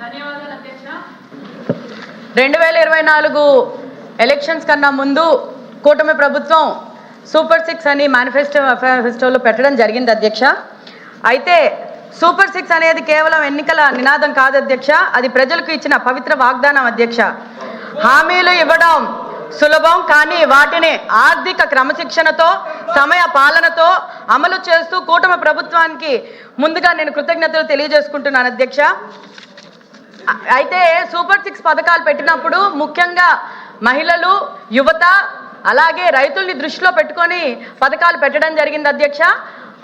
2024 elections కన్నా ముందు కూటమి ప్రభుత్వం సూపర్ 6 అని మేనిఫెస్టోలో పెట్టడం జరిగింది అధ్యక్ష. అయితే సూపర్ 6 అనేది కేవలం ఎన్నికల నినాదం కాదు అధ్యక్ష, అది ప్రజలకు ఇచ్చిన పవిత్ర వాగ్దానం అధ్యక్ష. హామీలు ఇవ్వడం సులభం, కానీ వాటిని ఆర్థిక క్రమశిక్షణతో సమయ పాలనతో అమలు చేస్తూ కూటమి ప్రభుత్వానికి ముందుగా నేను కృతజ్ఞతలు తెలియజేసుకుంటున్నాను అధ్యక్ష. అయితే సూపర్ 6 పథకాలు పెట్టినప్పుడు ముఖ్యంగా మహిళలు, యువత అలాగే రైతుల్ని దృష్టిలో పెట్టుకొని పథకాలు పెట్టడం జరిగింది అధ్యక్ష.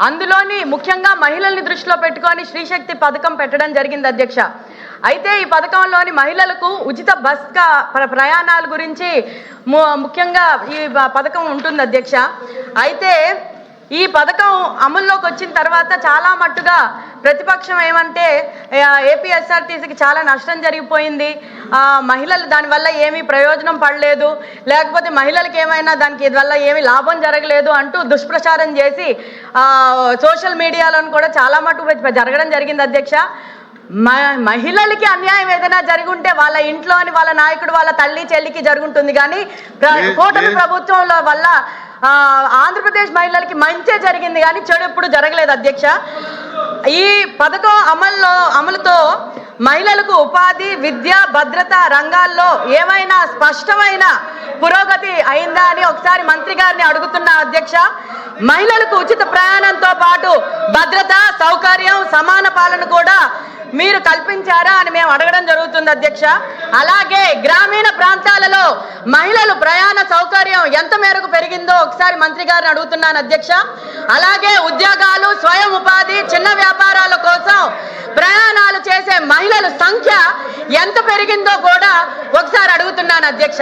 అందులోని ముఖ్యంగా మహిళల్ని దృష్టిలో పెట్టుకొని శ్రీశక్తి పథకం పెట్టడం జరిగింది అధ్యక్ష. అయితే ఈ పథకంలోని మహిళలకు ఉచిత బస్ ప్రయాణాల గురించి ముఖ్యంగా ఈ పథకం ఉంటుంది అధ్యక్ష. అయితే ఈ పథకం అమల్లోకి వచ్చిన తర్వాత చాలా మట్టుగా ప్రతిపక్షం ఏమంటే ఏపీఎస్ఆర్టీసీకి చాలా నష్టం జరిగిపోయింది, మహిళలు దానివల్ల ఏమీ ప్రయోజనం పడలేదు, లేకపోతే మహిళలకు ఏమైనా దానికి వల్ల ఏమీ లాభం జరగలేదు అంటూ దుష్ప్రచారం చేసి సోషల్ మీడియాలో కూడా చాలా మటుకు జరగడం జరిగింది అధ్యక్ష. మహిళలకి అన్యాయం ఏదైనా జరుగుంటే వాళ్ళ ఇంట్లోని వాళ్ళ నాయకుడు వాళ్ళ తల్లి చెల్లికి జరుగుంటుంది, కానీ కూటమి ప్రభుత్వంలో వల్ల ఆంధ్రప్రదేశ్ మహిళలకి మంచి జరిగింది కానీ చెడు ఎప్పుడు జరగలేదు అధ్యక్ష. ఈ పథకం అమలుతో మహిళలకు ఉపాధి, విద్య, భద్రత రంగాల్లో ఏమైనా స్పష్టమైన పురోగతి అయిందా అని ఒకసారి మంత్రి గారిని అడుగుతున్నా అధ్యక్ష. మహిళలకు ఉచిత ప్రయాణంతో పాటు భద్రత, సౌకర్యం, సమాన పాలన కూడా మీరు కల్పించారా అని మేము అడగడం జరుగుతుంది అధ్యక్ష. అలాగే గ్రామీణ ప్రాంతాలలో మహిళలు ప్రయాణ సౌకర్యం ఎంత మేరకు పెరిగిందో ఒకసారి మంత్రి గారిని అడుగుతున్నాను అధ్యక్ష. అలాగే ఉద్యోగాలు, స్వయం ఉపాధి, చిన్న వ్యాపారాల కోసం ప్రయాణాలు చేసే మహిళల సంఖ్య ఎంత పెరిగిందో కూడా ఒకసారి అడుగుతున్నాను అధ్యక్ష.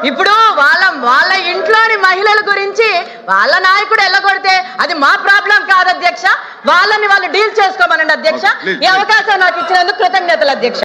ఇప్పుడు వాళ్ళ ఇంట్లోని మహిళల గురించి వాళ్ళ నాయకుడు ఎల్లగొడితే అది మా ప్రాబ్లం కాదు అధ్యక్ష, వాళ్ళని వాళ్ళు డీల్ చేసుకోమనండి అధ్యక్ష. ఈ అవకాశం నాకు ఇచ్చినందుకు కృతజ్ఞతలు అధ్యక్ష.